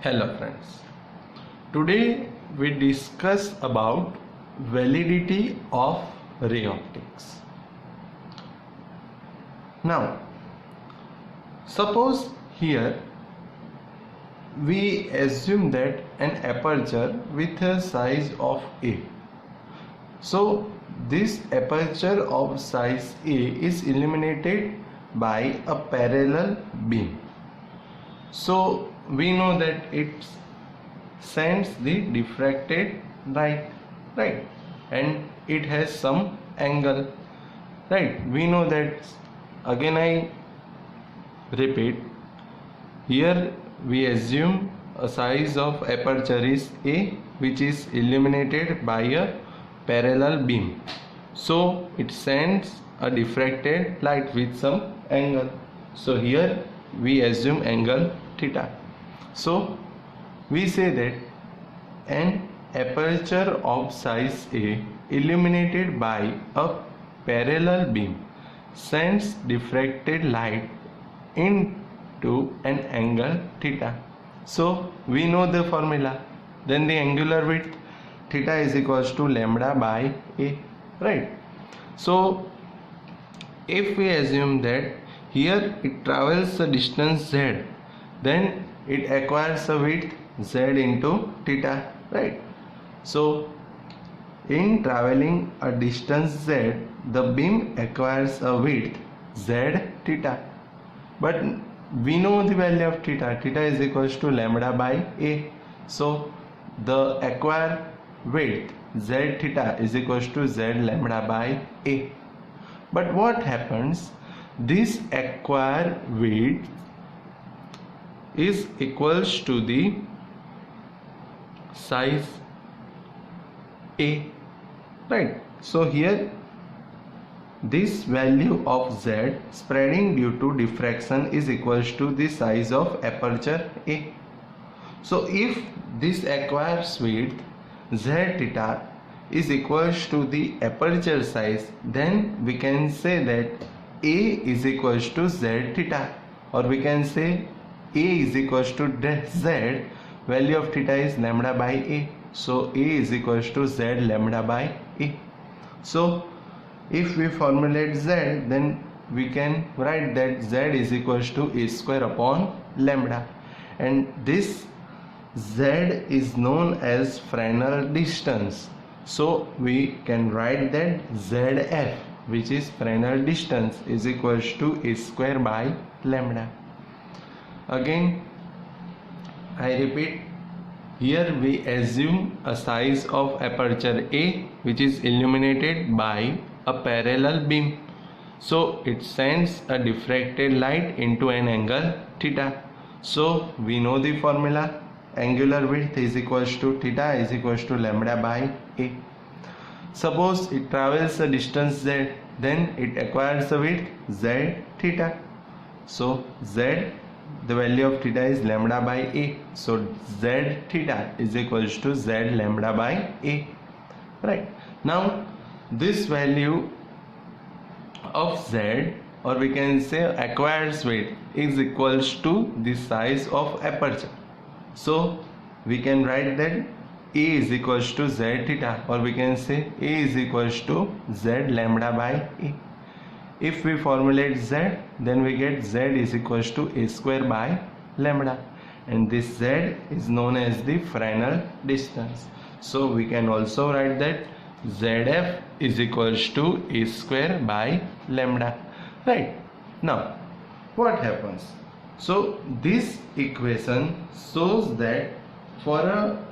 Hello friends. Today we discuss about validity of ray optics. Now suppose here we assume that an aperture with a size of A. So this aperture of size A is illuminated by a parallel beam. So we know that it sends the diffracted light, right, and it has some angle, right. We know that. Again I repeat, here we assume a size of aperture is A, which is illuminated by a parallel beam. So it sends a diffracted light with some angle. So here we assume angle theta. So we say that an aperture of size A illuminated by a parallel beam sends diffracted light into an angle theta. So we know the formula. Then the angular width theta is equals to lambda by A, right? So if we assume that here it travels a distance z, then it acquires a width z into theta, right? So in traveling a distance z, the beam acquires a width z theta, but we know the value of theta. Theta is equals to lambda by A. So the acquired width z theta is equals to z lambda by A. But what happens? This acquired width is equals to the size A, right? So here this value of z spreading due to diffraction is equals to the size of aperture A. So if this acquired width z theta is equals to the aperture size, then we can say that A is equals to z theta, or we can say A is equals to z, value of theta is lambda by A. So A is equals to z lambda by A. So if we formulate z, then we can write that z is equals to A square upon lambda, and this z is known as Fresnel distance. So we can write that zf, which is Fresnel distance, is equals to A square by lambda. Again I repeat, here we assume a size of aperture A which is illuminated by a parallel beam. So it sends a diffracted light into an angle theta. So we know the formula. Angular width is equals to theta is equals to lambda by A. Suppose it travels a distance z, then it acquires a width z theta. So z, the value of theta is lambda by A. So z theta is equals to z lambda by A, right? Now this value of z, or we can say acquired width, is equals to the size of aperture. So we can write that A is equals to z theta, or we can say A is equals to z lambda by A. If we formulate z, then we get z is equals to A square by lambda, and this z is known as the Fresnel distance. So we can also write that zf is equals to A square by lambda, right? Now what happens? So this equation shows that for a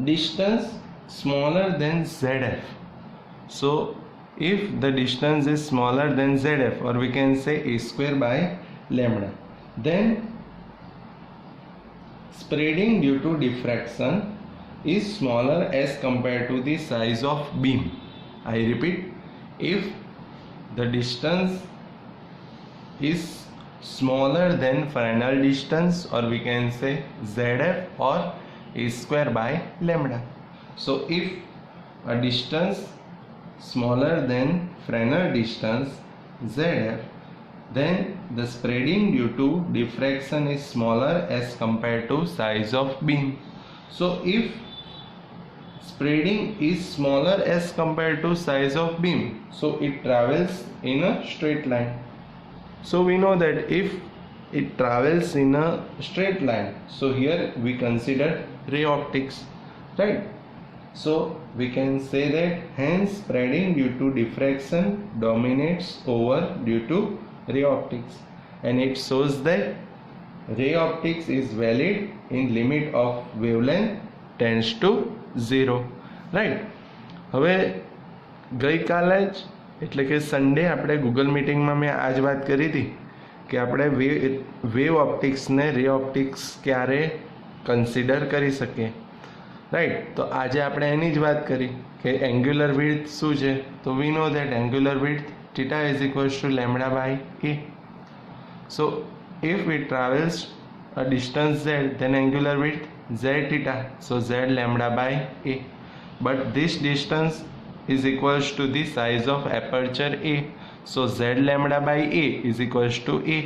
distance smaller than zf, so if the distance is smaller than zf, or we can say A square by lambda, then spreading due to diffraction is smaller as compared to the size of beam. I repeat, if the distance is smaller than Fresnel distance, or we can say zf or A square by lambda. So if a distance smaller than Fresnel distance zf, then the spreading due to diffraction is smaller as compared to size of beam. So if spreading is smaller as compared to size of beam, so it travels in a straight line. So we know that if it travels in a straight line, so here we consider ray optics, right? So we can say that hence spreading due to diffraction dominates over due to ray optics, and it shows that ray optics is valid in limit of wavelength tends to 0, right? હવે ગઈકાલે જ એટલે કે Sunday આપણે Google મીટિંગમાં મેં આ જ વાત કરી હતી કે આપણે વેવ ઓપ્ટિક્સને રે ઓપ્ટિક્સ ક્યારે કન્સિડર કરી શકીએ, રાઈટ? તો આજે આપણે એની જ વાત કરી કે એંગ્યુલર વિડ્થ શું છે. તો we know that angular width theta is equals to lambda by a. So if it travels a distance z, then angular width z theta, so z lambda by a. But this distance is equals to the size of aperture a, so z lambda by a is equals to a.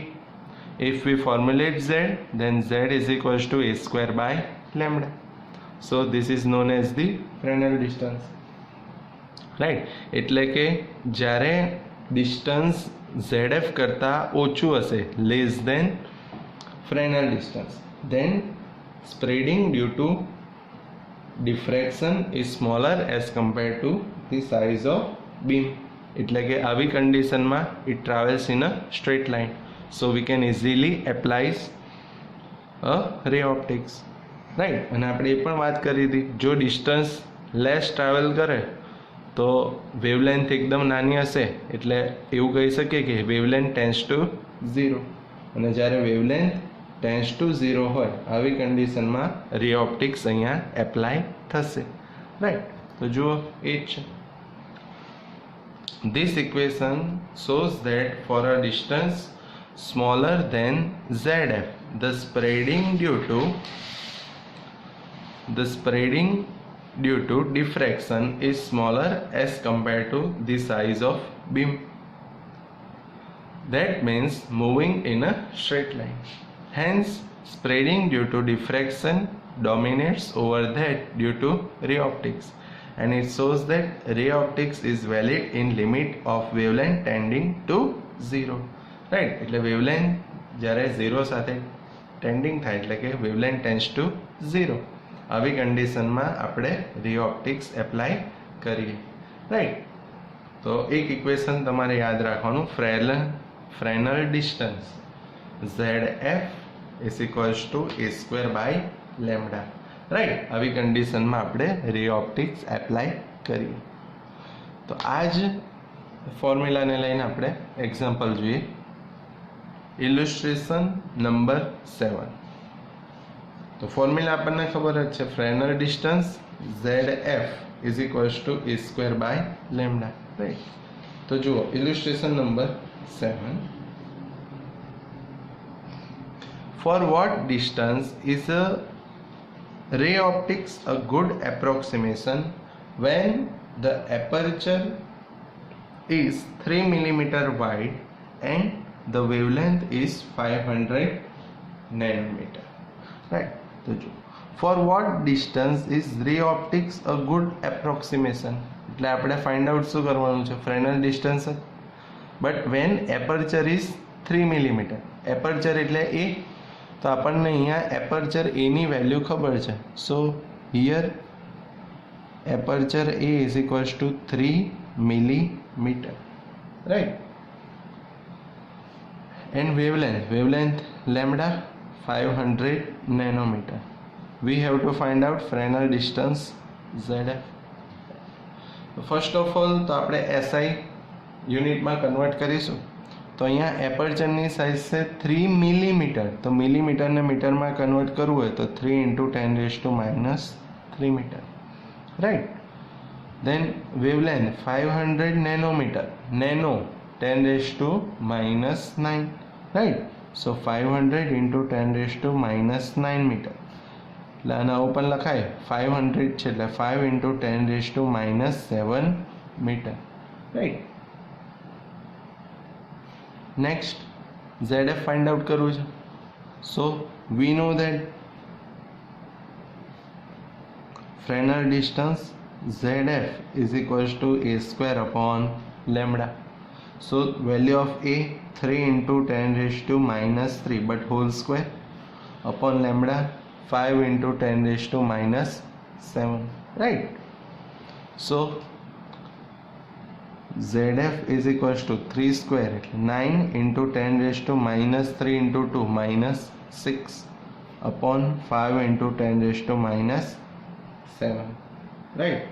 If we formulate z, then z is equals to a square by lambda. So this is known as the Fresnel distance, right? એટલે કે જ્યારે distance ZF કરતાં ઓછું હશે, less than Fresnel distance, then spreading due to diffraction is smaller as compared to the size of beam. એટલે કે આવી કન્ડિશનમાં it travels in a straight line, so we can easily apply a ray optics, right? અને આપણે એ પણ વાત કરી હતી, જો ડિસ્ટન્સ લેસ ટ્રાવેલ કરે તો વેવલેન્થ એકદમ નાની હશે, એટલે એવું કહી શકીએ કે વેવલેન્થ ટેન્સ ટુ 0, અને જ્યારે વેવલેન્થ ટેન્સ ટુ 0 હોય આવી કન્ડિશનમાં રે ઓપ્ટિક્સ અહીંયા એપ્લાય થશે, રાઈટ? તો જુઓ એ જ છે. This equation shows that for a distance smaller than ZF, the spreading due to diffraction is smaller as compared to the size of beam. That means moving in a straight line. Hence spreading due to diffraction dominates over that due to ray optics, and it shows that ray optics is valid in limit of wavelength tending to 0, right? એટલે wavelength જ્યારે 0 સાથે tending થાય એટલે કે wavelength tends to 0. આવી કન્ડિશનમાં આપણે રે ઓપ્ટિક્સ એપ્લાય કરીએ, રાઈટ? તો એક ઇક્વેશન તમારે યાદ રાખવાનું, Fresnel distance ZF is equals to a square by lambda, right? આવી કન્ડિશનમાં આપણે રે ઓપ્ટિક્સ એપ્લાય કરીએ. તો આ જ ફોર્મ્યુલાને લઈને આપણે એક્ઝામ્પલ જોઈએ. ઇલુસ્ટ્રેશન નંબર 7. તો ફોર્મ્યુલા આપણને ખબર જ છે, ફ્રેનલ distance ZF is equals to a square by lambda, right? તો જુઓ ઇલુસ્ટ્રેશન number 7. For what distance is a ray optics a good approximation when the aperture is 3 mm wide and the wavelength is 500 nanometer, right? તો જો for what distance is ray optics a good approximation, એટલે આપણે find out શું કરવાનું છે? ફ્રેનલ distance જ. But when aperture is 3 mm, aperture એટલે એ, તો આપણને અહીંયા એપર્ચર એની વેલ્યુ ખબર છે. સો here aperture A is equals two 3 mm, right? And wavelength lambda 500 nanometer. We have to find out Fresnel distance ZF. First of all તો આપણે SI યુનિટમાં convert કરીશું. તો અહીંયા એપર્ચરની સાઇઝ છે 3 મિલીમીટર, તો મિલીમીટરને મીટરમાં કન્વર્ટ કરવું હોય તો 3 × 10⁻³ metre, right? Then wavelength 500 nanometre, nano 10⁻⁹, right? So 500 × 10⁻⁹ meter. એટલે આના ઉપર લખાય 500 છે એટલે 5 × 10⁻⁷ meter, right? Next ZF find out करવું છે. So we know that Fresnel distance ZF is equals to a square upon lambda. So value of A 3 into 10 raised to minus 3 but whole square upon lambda 5 into 10 raised to minus 7, right? So ZF is equals to 3 square 9 into 10 raised to minus 3 into 2 minus 6 upon 5 into 10 raised to minus 7, right?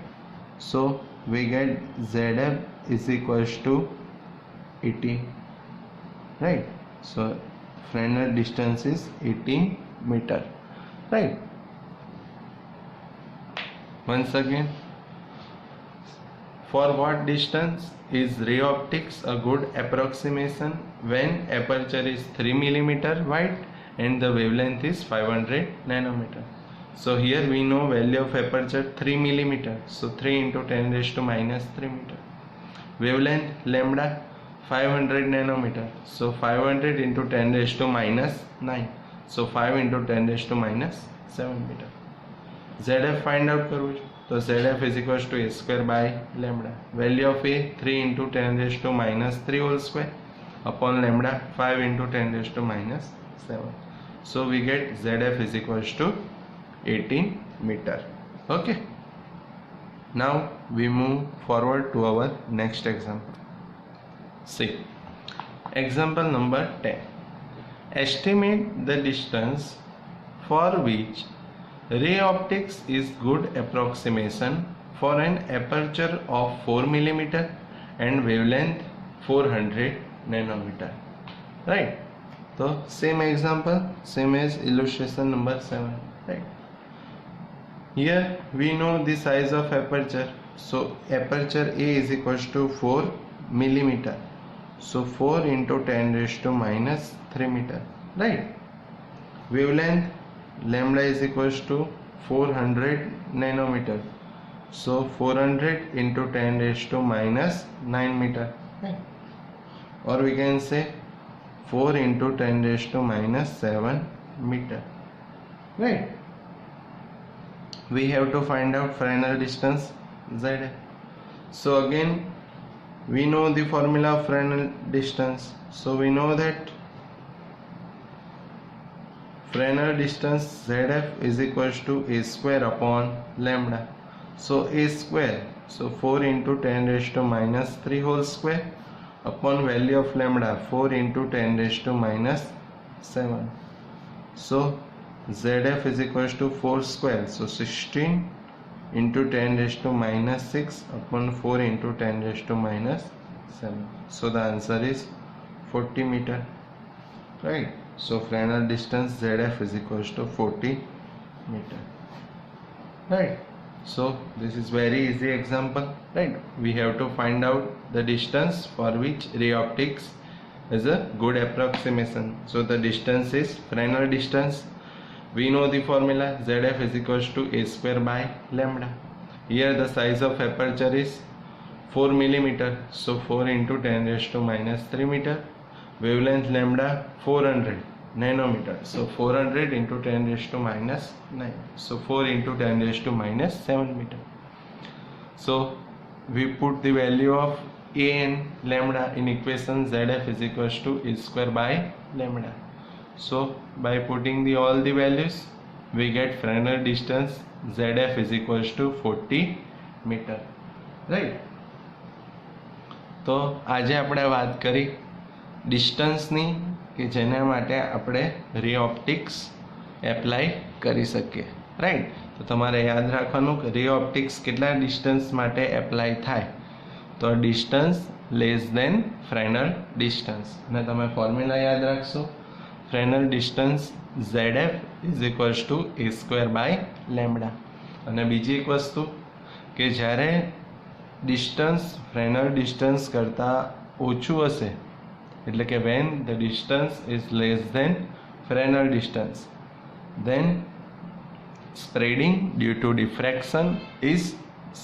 So we get ZF is equals to 18, right? So Fresnel distance is 18 meter, right? Once again, for what distance is ray optics a good approximation when aperture is 3 millimeter wide and the wavelength is 500 nanometer? So here we know value of aperture 3 millimeter, so 3 into 10 raised to minus 3 meter. Wavelength lambda 500 nanometer, so 500 into 10 raised to minus 9, so 5 into 10 raised to minus 7 meter. ZF find out करવું છે, तो ZF is equals to a square by lambda. Value of A 3 into 10 raised to minus 3 whole square upon lambda 5 into 10 raised to minus 7. So we get ZF is equals to 18 meter. Okay. Now we move forward to our next example. See, example number 10. Estimate the distance for which ray optics is good approximation for an aperture of 4 millimeter and wavelength 400 nanometer, right? So same example, same as illustration number 7, right? Here we know the size of aperture, so aperture A is equals to 4 millimeter, so 4 into 10 raised to minus 3 meter, right? Wavelength lambda is equals to 400 nanometer, so 400 into 10 raised to minus 9 meter, right? Or we can say 4 into 10 raised to minus 7 meter, right? We have to find out Fresnel distance ZF. So again we know the formula of Fresnel distance, so we know that Fresnel distance ZF is equals to a square upon lambda. So a square, so 4 into 10 raised to minus 3 whole square upon value of lambda 4 into 10 raised to minus 7. So ZF is equals to 4 square, so 16 into 10 raised to minus 6 upon 4 into 10 raised to minus 7. So the answer is 40 meter, right? So Fresnel distance ZF is equals to 40 meter, right? So this is very easy example, right? We have to find out the distance for which ray optics is a good approximation. So the distance is Fresnel distance. We know the formula, ZF is equals to a square by lambda. Here the size of aperture is 4 millimeter, so 4 into 10 raised to minus 3 meter. Wavelength lambda 400 nanometer, so 400 into 10 raised to minus 9, so 4 into 10 raised to minus 7 meter. So we put the value of A and lambda in equation, ZF is equals to a square by lambda. So by putting all the values we get Fresnel distance ZF is equals to 40 meter, right? तो આજે આપણે વાત કરી ડિસ્ટન્સની કે જેના માટે આપણે રે ઓપ્ટિક્સ એપ્લાય કરી શકીએ, રાઈટ? તો તમારે યાદ રાખવાનું કે રે ઓપ્ટિક્સ કેટલા ડિસ્ટન્સ માટે એપ્લાય થાય, તો distance less than Fresnel distance. અને તમે ફોર્મ્યુલા યાદ રાખશો, Fresnel distance ZF is equals to a square by lambda. અને બીજી એક વસ્તુ કે જ્યારે ડિસ્ટન્સ Fresnel ડિસ્ટન્સ કરતાં ઓછું હશે, એટલે કે when the distance is less than Fresnel distance, then spreading due to diffraction is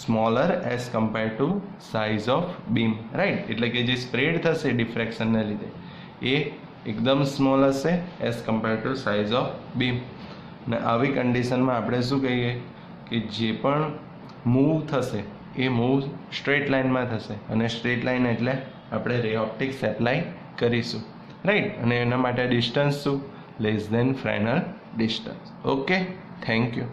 smaller as compared to size of beam, right? એટલે કે જે સ્પ્રેડ થશે ડિફ્રેક્શનને લીધે એ એકદમ સ્મોલ હશે as compare to size of beam. ને આવી કન્ડિશનમાં આપણે શું કહીએ કે જે પણ મૂવ થશે એ મૂવ સ્ટ્રેટ લાઇનમાં થશે, અને સ્ટ્રેટ લાઇન એટલે આપણે રે ઓપ્ટિક્સ એપ્લાય કરીશું, રાઈટ. અને એના માટે ડિસ્ટન્સ શું? Less than Fresnel distance. Okay, thank you.